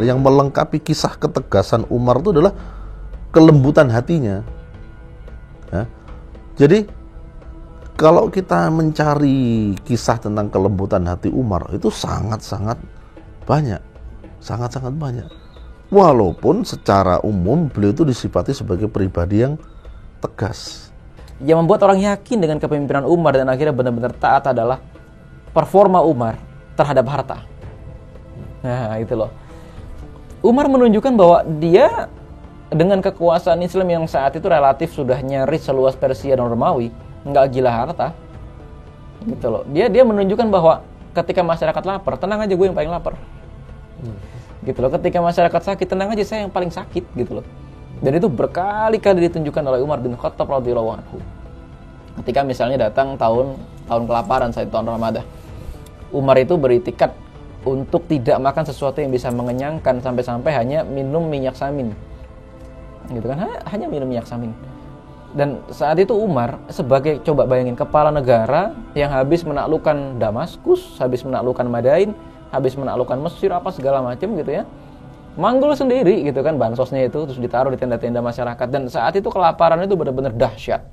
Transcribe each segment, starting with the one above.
yang melengkapi kisah ketegasan Umar itu adalah kelembutan hatinya. Ya. Jadi kalau kita mencari kisah tentang kelembutan hati Umar, itu sangat-sangat banyak. Sangat-sangat banyak. Walaupun secara umum beliau itu disifati sebagai pribadi yang tegas. Yang membuat orang yakin dengan kepemimpinan Umar dan akhirnya benar-benar taat adalah performa Umar terhadap harta. Nah, itu loh. Umar menunjukkan bahwa dia dengan kekuasaan Islam yang saat itu relatif sudah nyaris seluas Persia dan Romawi, nggak gila harta. Gitu loh. Dia menunjukkan bahwa ketika masyarakat lapar, tenang aja gue yang paling lapar. Gitu loh. Ketika masyarakat sakit, tenang aja saya yang paling sakit, gitu loh. Dan itu berkali-kali ditunjukkan oleh Umar bin Khattab radhiyallahu anhu. Ketika misalnya datang tahun kelaparan saat tahun Ramadan, Umar itu beriktikad untuk tidak makan sesuatu yang bisa mengenyangkan, sampai-sampai hanya minum minyak samin. Gitu kan, hanya minum minyak samin. Dan saat itu Umar sebagai, coba bayangin, kepala negara yang habis menaklukkan Damaskus, habis menaklukkan Madain, habis menaklukkan Mesir, apa segala macam gitu ya, manggul sendiri gitu kan bansosnya itu, terus ditaruh di tenda-tenda masyarakat. Dan saat itu kelaparan itu benar-benar dahsyat.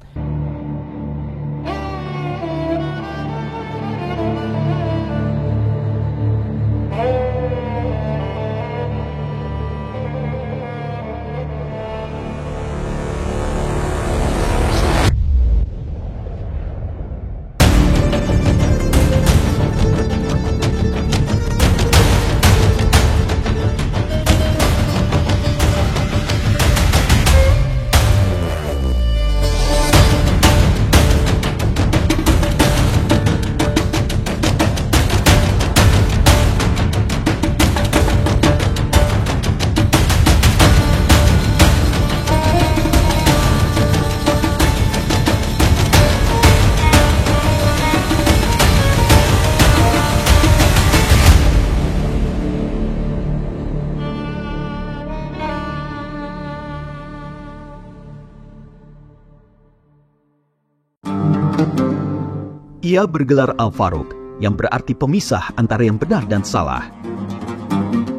Ia bergelar Al-Faruq, yang berarti pemisah antara yang benar dan salah.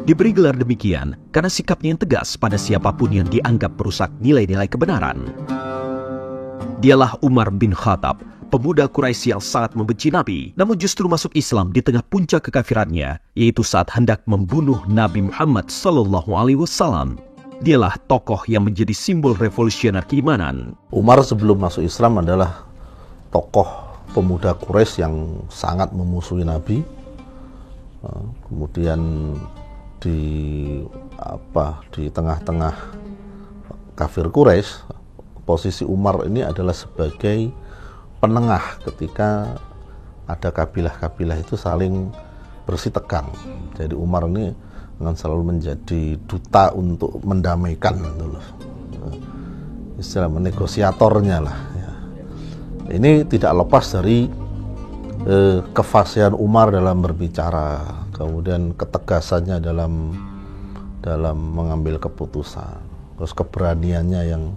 Diberi gelar demikian karena sikapnya yang tegas pada siapapun yang dianggap merusak nilai-nilai kebenaran. Dialah Umar bin Khattab, pemuda Quraisy yang sangat membenci Nabi, namun justru masuk Islam di tengah puncak kekafirannya, yaitu saat hendak membunuh Nabi Muhammad SAW. Dialah tokoh yang menjadi simbol revolusioner keimanan. Umar sebelum masuk Islam adalah tokoh pemuda Quraisy yang sangat memusuhi Nabi. Kemudian di tengah-tengah kafir Quraisy, posisi Umar ini adalah sebagai penengah ketika ada kabilah-kabilah itu saling bersitegang. Jadi Umar ini akan selalu menjadi duta untuk mendamaikan, istilah negosiatornya lah. Ini tidak lepas dari kefasihan Umar dalam berbicara, kemudian ketegasannya dalam mengambil keputusan, terus keberaniannya yang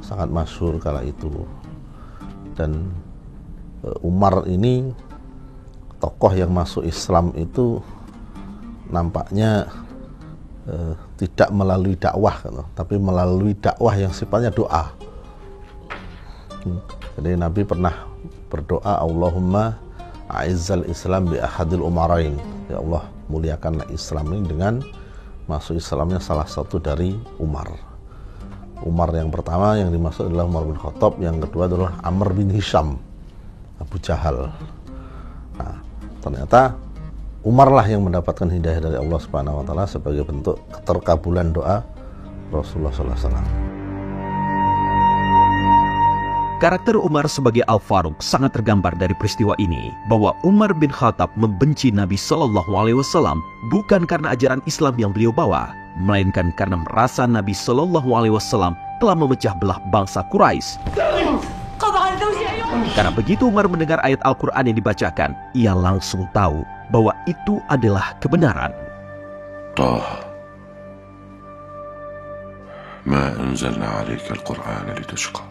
sangat masyhur kala itu. Dan Umar ini tokoh yang masuk Islam itu nampaknya tidak melalui dakwah, tapi melalui dakwah yang sifatnya doa. Jadi Nabi pernah berdoa, Allahumma a'izzal Islam bi ahadil umarain. Ya Allah, muliakanlah Islam ini dengan masuk Islamnya salah satu dari Umar. Umar yang pertama yang dimaksud adalah Umar bin Khattab, yang kedua adalah Amr bin Hisham, Abu Jahal. Nah, ternyata Umar lah yang mendapatkan hidayah dari Allah Subhanahu wa taala sebagai bentuk keterkabulan doa Rasulullah sallallahu alaihi wasallam. Karakter Umar sebagai Al-Faruq sangat tergambar dari peristiwa ini, bahwa Umar bin Khattab membenci Nabi SAW bukan karena ajaran Islam yang beliau bawa, melainkan karena merasa Nabi SAW telah memecah belah bangsa Quraisy. Karena begitu Umar mendengar ayat Al-Quran yang dibacakan, ia langsung tahu bahwa itu adalah kebenaran. Taha, ma anzalna 'alaika al-Qur'ana litashqa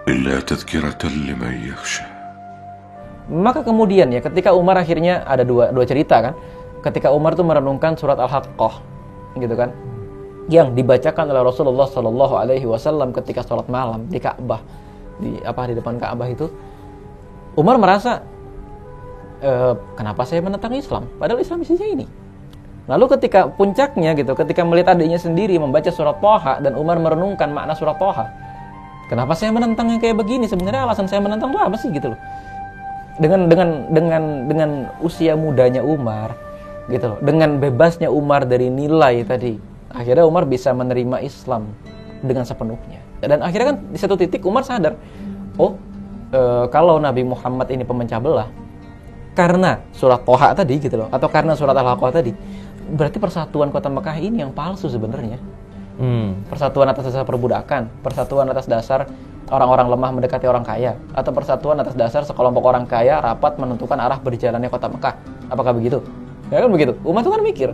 illa tadhkiratan liman yakhsha. Maka kemudian ya, ketika Umar akhirnya ada dua cerita kan. ketika Umar tuh merenungkan surat Al-Haqqah, gitu kan, yang dibacakan oleh Rasulullah Shallallahu Alaihi Wasallam ketika sholat malam di Ka'bah, di depan Ka'bah itu, Umar merasa, kenapa saya menentang Islam? Padahal Islam isinya ini. Lalu ketika puncaknya gitu, ketika melihat adiknya sendiri membaca surat Thaha dan Umar merenungkan makna surat Thaha, kenapa saya menentang yang kayak begini? Sebenarnya alasan saya menentang itu apa sih gitu loh? Dengan usia mudanya Umar, gitu loh, dengan bebasnya Umar dari nilai tadi, akhirnya Umar bisa menerima Islam dengan sepenuhnya. Dan akhirnya kan di satu titik Umar sadar, kalau Nabi Muhammad ini pemecah belah karena surat Thaha tadi gitu loh, atau karena surat Al-Haqqah tadi, berarti persatuan kota Mekah ini yang palsu sebenarnya. Persatuan atas dasar perbudakan, persatuan atas dasar orang-orang lemah mendekati orang kaya, atau persatuan atas dasar sekelompok orang kaya rapat menentukan arah berjalannya kota Mekah. Apakah begitu? Ya kan begitu. Umar itu kan mikir.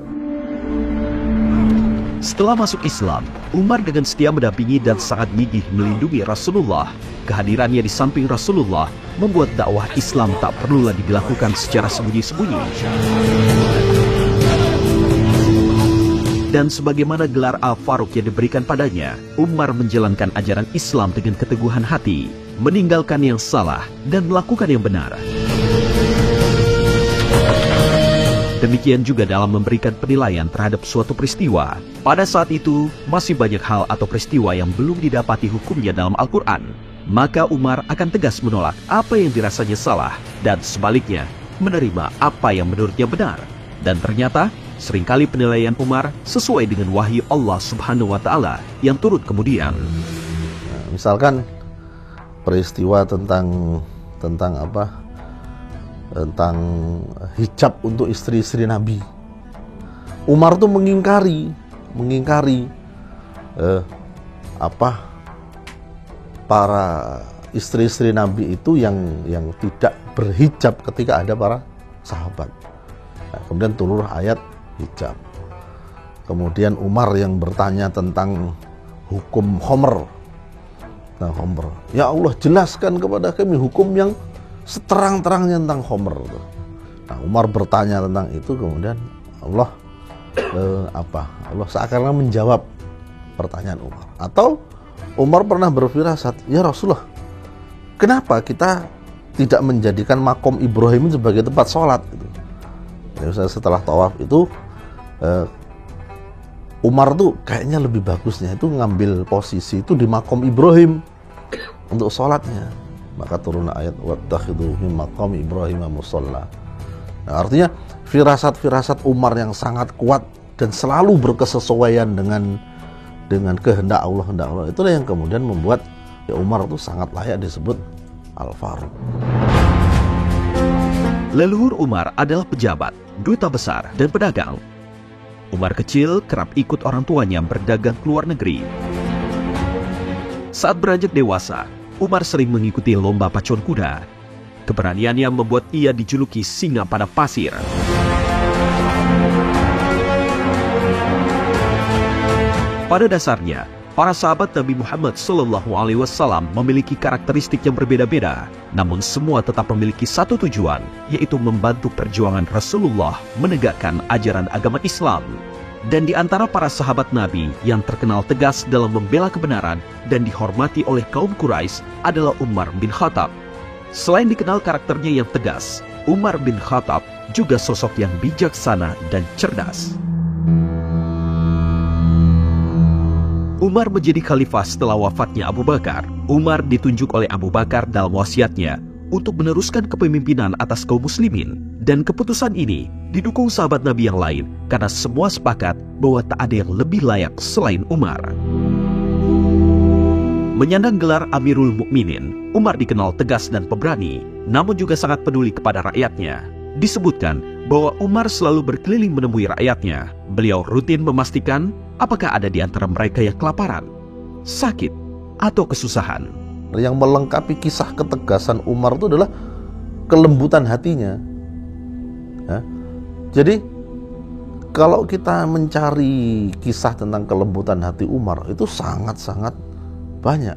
Setelah masuk Islam, Umar dengan setia mendampingi dan sangat gigih melindungi Rasulullah. Kehadirannya di samping Rasulullah membuat dakwah Islam tak perlu lagi dilakukan secara sembunyi-sembunyi. Dan sebagaimana gelar Al-Faruq yang diberikan padanya, Umar menjalankan ajaran Islam dengan keteguhan hati, meninggalkan yang salah dan melakukan yang benar. Demikian juga dalam memberikan penilaian terhadap suatu peristiwa. Pada saat itu, masih banyak hal atau peristiwa yang belum didapati hukumnya dalam Al-Quran. Maka Umar akan tegas menolak apa yang dirasanya salah, dan sebaliknya, menerima apa yang menurutnya benar. Dan ternyata, seringkali penilaian Umar sesuai dengan wahyu Allah Subhanahu wa Ta'ala yang turun kemudian. Misalkan peristiwa tentang hijab untuk istri-istri Nabi. Umar tuh mengingkari para istri-istri Nabi itu yang tidak berhijab ketika ada para sahabat. Nah, kemudian turun ayat hijab. Kemudian Umar yang bertanya tentang hukum khomer. Nah, khomer. Ya Allah, jelaskan kepada kami hukum yang seterang-terangnya tentang khomer. Nah, Umar bertanya tentang itu, kemudian Allah seakan-akan menjawab pertanyaan Umar. Atau Umar pernah berfirasat, ya Rasulullah, kenapa kita tidak menjadikan makom Ibrahim sebagai tempat sholat? Jadi setelah tawaf itu, Umar tuh kayaknya lebih bagusnya itu ngambil posisi itu di makom Ibrahim untuk sholatnya. Maka turun ayat wattakhidhu min maqami Ibrahim musalla. Nah, artinya firasat-firasat Umar yang sangat kuat dan selalu berkesesuaian dengan kehendak Allah, itulah yang kemudian membuat Umar itu sangat layak disebut Al-Faruq. Leluhur Umar adalah pejabat, duta besar, dan pedagang. Umar kecil kerap ikut orang tuanya berdagang ke luar negeri. Saat beranjak dewasa, Umar sering mengikuti lomba pacuan kuda. Keberaniannya membuat ia dijuluki singa pada pasir. Pada dasarnya, para sahabat Nabi Muhammad SAW memiliki karakteristik yang berbeda-beda, namun semua tetap memiliki satu tujuan, yaitu membantu perjuangan Rasulullah menegakkan ajaran agama Islam. Dan di antara para sahabat Nabi yang terkenal tegas dalam membela kebenaran dan dihormati oleh kaum Quraisy adalah Umar bin Khattab. Selain dikenal karakternya yang tegas, Umar bin Khattab juga sosok yang bijaksana dan cerdas. Umar menjadi khalifah setelah wafatnya Abu Bakar. Umar ditunjuk oleh Abu Bakar dalam wasiatnya untuk meneruskan kepemimpinan atas kaum muslimin. Dan keputusan ini didukung sahabat Nabi yang lain karena semua sepakat bahwa tak ada yang lebih layak selain Umar. Menyandang gelar Amirul Mukminin, Umar dikenal tegas dan pemberani, namun juga sangat peduli kepada rakyatnya. Disebutkan bahwa Umar selalu berkeliling menemui rakyatnya. Beliau rutin memastikan apakah ada di antara mereka yang kelaparan, sakit, atau kesusahan. Yang melengkapi kisah ketegasan Umar itu adalah kelembutan hatinya. Ya. Jadi kalau kita mencari kisah tentang kelembutan hati Umar itu sangat-sangat banyak,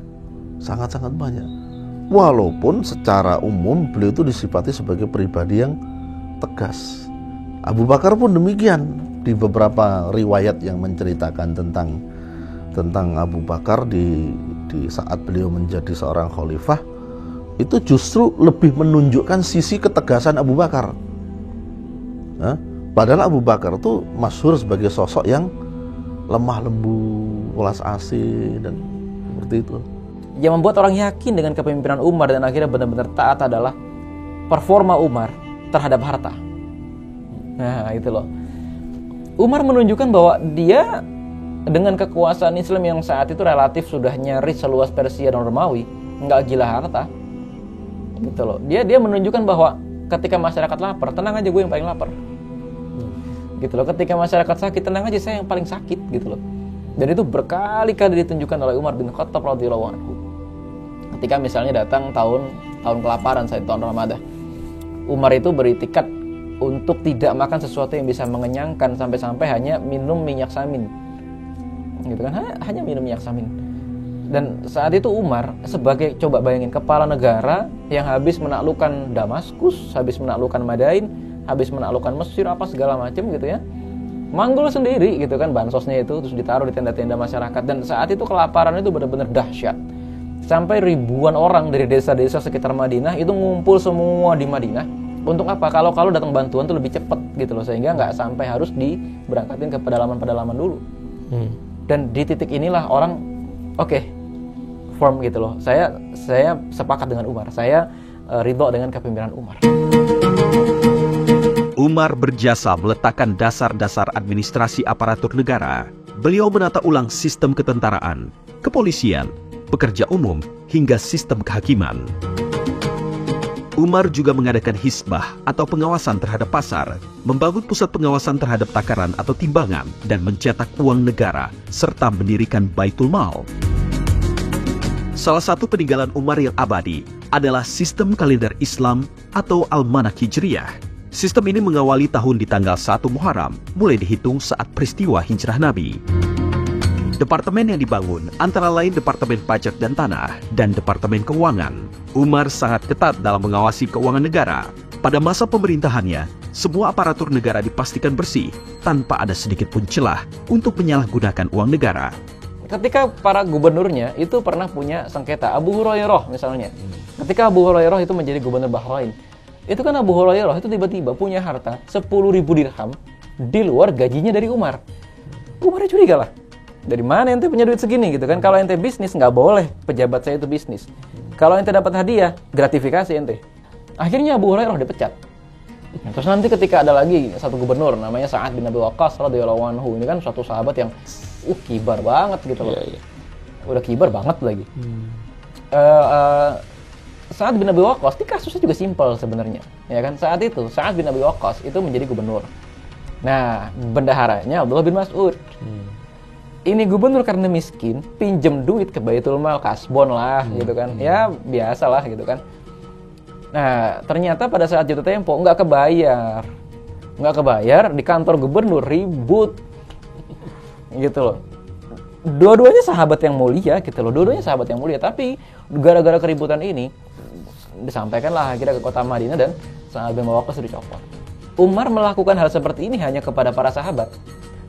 sangat-sangat banyak. Walaupun secara umum beliau itu disifati sebagai pribadi yang tegas, Abu Bakar pun demikian. Di beberapa riwayat yang menceritakan tentang Abu Bakar di saat beliau menjadi seorang khalifah, itu justru lebih menunjukkan sisi ketegasan Abu Bakar. Padahal Abu Bakar itu masyhur sebagai sosok yang lemah lembut, welas asih, dan seperti itu. Yang membuat orang yakin dengan kepemimpinan Umar dan akhirnya benar-benar taat adalah performa Umar terhadap harta. Nah, itu loh. Umar menunjukkan bahwa dia dengan kekuasaan Islam yang saat itu relatif sudah nyaris seluas Persia dan Romawi, nggak gila harta. Gitu loh. Dia menunjukkan bahwa ketika masyarakat lapar, tenang aja, gue yang paling lapar. Gitu loh. Ketika masyarakat sakit, tenang aja, saya yang paling sakit, gitu loh. Dan itu berkali-kali ditunjukkan oleh Umar bin Khattab radhiyallahu anhu. Ketika misalnya datang tahun kelaparan, saat tahun Ramadan, Umar itu beritikat untuk tidak makan sesuatu yang bisa mengenyangkan, sampai-sampai hanya minum minyak samin. Gitu kan, hanya minum minyak samin. Dan saat itu Umar sebagai, coba bayangin, kepala negara yang habis menaklukkan Damaskus, habis menaklukkan Madain, habis menaklukkan Mesir, apa segala macam gitu ya, manggul sendiri gitu kan bansosnya itu, terus ditaruh di tenda-tenda masyarakat. Dan saat itu kelaparan itu benar-benar dahsyat, sampai ribuan orang dari desa-desa sekitar Madinah itu ngumpul semua di Madinah. Untuk apa? Kalau datang bantuan tuh lebih cepat gitu loh, sehingga nggak sampai harus diberangkatin ke pedalaman-pedalaman dulu. Dan di titik inilah orang firm gitu loh. Saya sepakat dengan Umar. Saya ridho dengan kepemimpinan Umar. Umar berjasa meletakkan dasar-dasar administrasi aparatur negara. Beliau menata ulang sistem ketentaraan, kepolisian, pekerja umum, hingga sistem kehakiman. Umar juga mengadakan hisbah atau pengawasan terhadap pasar, membangun pusat pengawasan terhadap takaran atau timbangan, dan mencetak uang negara, serta mendirikan Baitul Mal. Salah satu peninggalan Umar yang abadi adalah sistem kalender Islam atau Almanak Hijriyah. Sistem ini mengawali tahun di tanggal 1 Muharram, mulai dihitung saat peristiwa hijrah Nabi. Departemen yang dibangun antara lain Departemen Pajak dan Tanah dan Departemen Keuangan. Umar sangat ketat dalam mengawasi keuangan negara. Pada masa pemerintahannya, semua aparatur negara dipastikan bersih tanpa ada sedikit pun celah untuk menyalahgunakan uang negara. Ketika para gubernurnya itu pernah punya sengketa, Abu Hurairah misalnya. Ketika Abu Hurairah itu menjadi gubernur Bahrain, itu kan Abu Hurairah itu tiba-tiba punya harta 10.000 dirham di luar gajinya dari Umar. Umarnya curiga lah. Dari mana ente punya duit segini gitu kan? Kalau ente bisnis nggak boleh pejabat saya itu bisnis. Kalau ente dapat hadiah, gratifikasi ente. Akhirnya Abu Hurairah dipecat. Terus nanti ketika ada lagi satu gubernur namanya Sa'ad bin Abi Waqqas radhiyallahu anhu, ini kan suatu sahabat yang kibar banget gitu loh. Iya. Udah kibar banget lagi. Sa'ad bin Abi Waqqas ini kasusnya juga simpel sebenarnya, ya kan? Saat itu Sa'ad bin Abi Waqqas itu menjadi gubernur. Nah, bendaharanya Abdullah bin Mas'ud. Ini gubernur karena miskin, pinjem duit ke Baitul Mal, kasbon lah gitu kan. Ya biasalah gitu kan. Nah, ternyata pada saat jatuh tempo nggak kebayar, di kantor gubernur ribut, gitu loh. Dua-duanya sahabat yang mulia, gitu loh. Tapi gara-gara keributan ini disampaikanlah akhirnya ke kota Madinah dan Sa'ad bin Waqqas dicopot. Umar melakukan hal seperti ini hanya kepada para sahabat.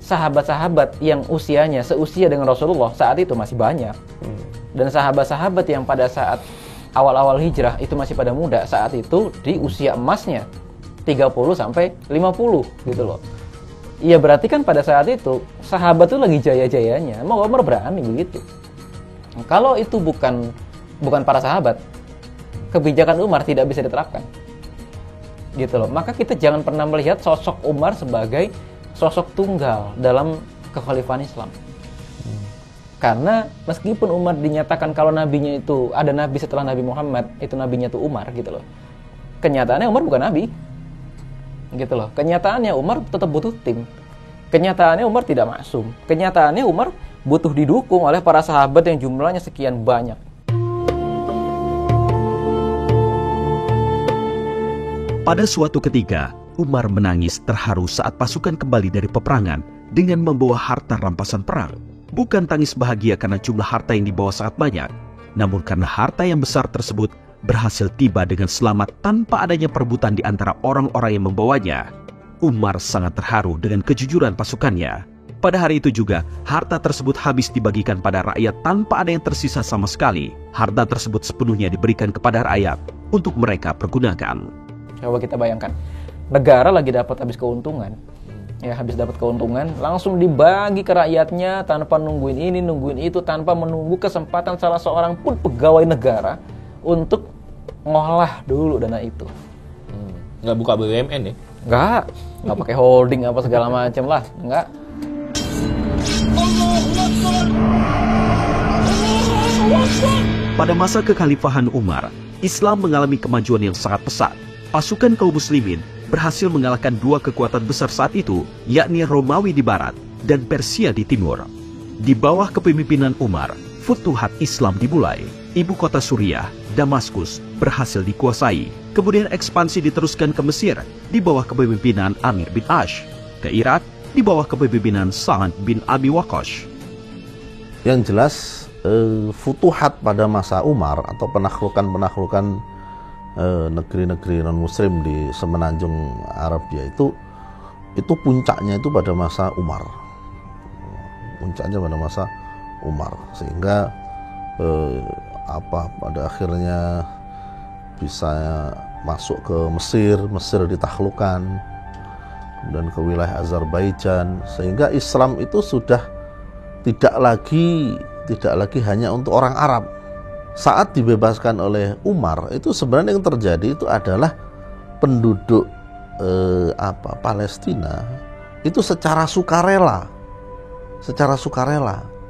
Sahabat-sahabat yang usianya seusia dengan Rasulullah saat itu masih banyak. Dan sahabat-sahabat yang pada saat awal-awal hijrah itu masih pada muda, saat itu di usia emasnya 30 sampai 50 gitu loh. Iya, berarti kan pada saat itu sahabat itu lagi jaya-jayanya. Mau Umar berani begitu. Kalau itu bukan para sahabat, kebijakan Umar tidak bisa diterapkan. Gitu loh. Maka kita jangan pernah melihat sosok Umar sebagai sosok tunggal dalam kekhalifahan Islam. Karena meskipun Umar dinyatakan kalau nabinya itu ada nabi setelah Nabi Muhammad, itu nabinya itu Umar gitu loh. Kenyataannya Umar bukan nabi. Gitu loh. Kenyataannya Umar tetap butuh tim. Kenyataannya Umar tidak maksum. Kenyataannya Umar butuh didukung oleh para sahabat yang jumlahnya sekian banyak. Pada suatu ketika, Umar menangis terharu saat pasukan kembali dari peperangan dengan membawa harta rampasan perang. Bukan tangis bahagia karena jumlah harta yang dibawa sangat banyak, namun karena harta yang besar tersebut berhasil tiba dengan selamat tanpa adanya perebutan di antara orang-orang yang membawanya. Umar sangat terharu dengan kejujuran pasukannya. Pada hari itu juga, harta tersebut habis dibagikan pada rakyat tanpa ada yang tersisa sama sekali. Harta tersebut sepenuhnya diberikan kepada rakyat untuk mereka pergunakan. Coba kita bayangkan, negara lagi dapat habis keuntungan, langsung dibagi ke rakyatnya tanpa nungguin ini, nungguin itu, tanpa menunggu kesempatan salah seorang pun pegawai negara untuk ngolah dulu dana itu. Nggak buka BUMN ya? Nggak pakai holding apa segala macam lah, nggak. Pada masa kekhalifahan Umar, Islam mengalami kemajuan yang sangat pesat. Pasukan kaum muslimin berhasil mengalahkan dua kekuatan besar saat itu, yakni Romawi di barat dan Persia di timur. Di bawah kepemimpinan Umar, futuhat Islam dimulai. Ibu kota Suriah, Damaskus, berhasil dikuasai. Kemudian ekspansi diteruskan ke Mesir di bawah kepemimpinan Amir bin Ash, ke Irak di bawah kepemimpinan Sa'ad bin Abi Waqqas. Yang jelas futuhat pada masa Umar atau penaklukan negeri-negeri non-muslim di semenanjung Arabia itu puncaknya itu pada masa Umar. Puncaknya pada masa Umar, sehingga pada akhirnya bisa masuk ke Mesir ditaklukkan, dan ke wilayah Azerbaijan, sehingga Islam itu sudah tidak lagi hanya untuk orang Arab. Saat dibebaskan oleh Umar, itu sebenarnya yang terjadi itu adalah penduduk Palestina itu secara sukarela,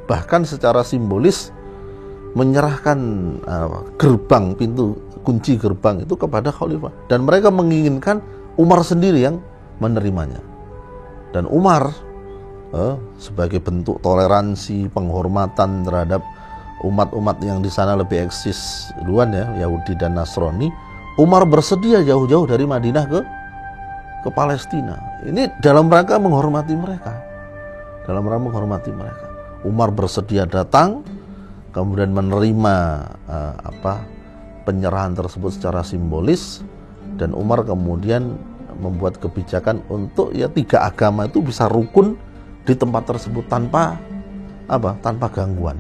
bahkan secara simbolis menyerahkan kunci gerbang itu kepada khalifah, dan mereka menginginkan Umar sendiri yang menerimanya. Dan Umar sebagai bentuk toleransi, penghormatan terhadap umat-umat yang di sana lebih eksis duluan ya, Yahudi dan Nasrani, Umar bersedia jauh-jauh dari Madinah ke Palestina. Ini dalam rangka menghormati mereka. Umar bersedia datang, kemudian menerima penyerahan tersebut secara simbolis, dan Umar kemudian membuat kebijakan untuk tiga agama itu bisa rukun di tempat tersebut tanpa gangguan.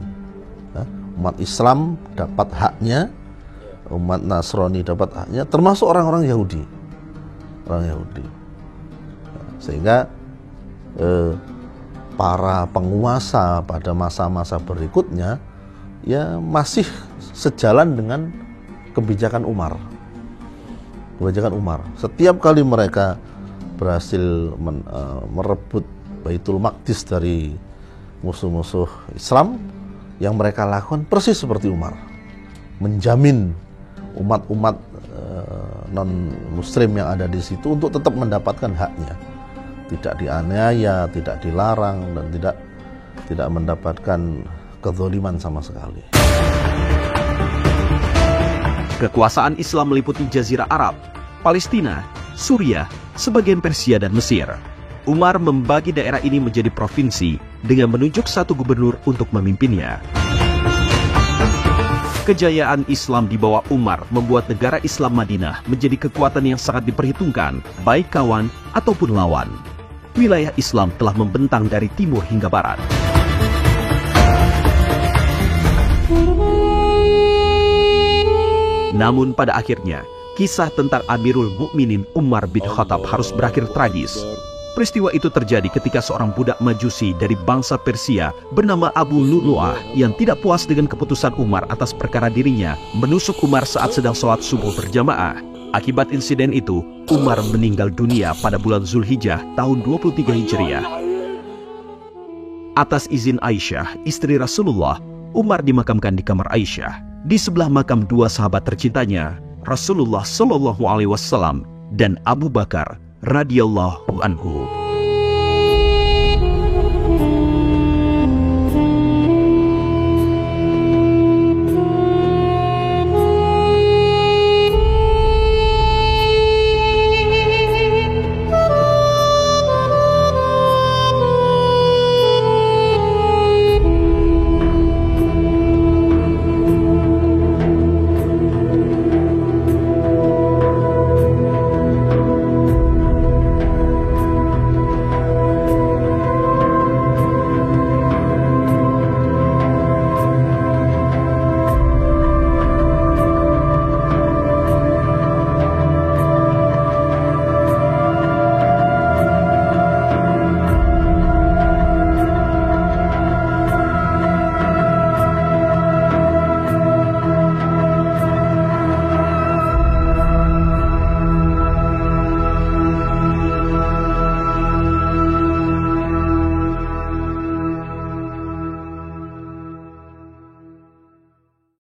Umat Islam dapat haknya, umat Nasrani dapat haknya, termasuk orang-orang Yahudi. Sehingga para penguasa pada masa-masa berikutnya masih sejalan dengan kebijakan Umar. Setiap kali mereka berhasil merebut Baitul Maqdis dari musuh-musuh Islam, yang mereka lakukan persis seperti Umar, menjamin umat-umat non-muslim yang ada di situ untuk tetap mendapatkan haknya, tidak dianiaya, tidak dilarang, dan tidak mendapatkan kezaliman sama sekali. Kekuasaan Islam meliputi Jazirah Arab, Palestina, Suriah, sebagian Persia, dan Mesir. Umar membagi daerah ini menjadi provinsi dengan menunjuk satu gubernur untuk memimpinnya. Kejayaan Islam di bawah Umar membuat negara Islam Madinah menjadi kekuatan yang sangat diperhitungkan, baik kawan ataupun lawan. Wilayah Islam telah membentang dari timur hingga barat. Namun pada akhirnya, kisah tentang Amirul Mukminin Umar bin Khattab harus berakhir tragis. Peristiwa itu terjadi ketika seorang budak Majusi dari bangsa Persia bernama Abu Lu'lu'ah yang tidak puas dengan keputusan Umar atas perkara dirinya menusuk Umar saat sedang sholat subuh berjamaah. Akibat insiden itu, Umar meninggal dunia pada bulan Zulhijjah tahun 23 Hijriah. Atas izin Aisyah, istri Rasulullah, Umar dimakamkan di kamar Aisyah, di sebelah makam dua sahabat tercintanya, Rasulullah SAW dan Abu Bakar radhiyallahu anhu.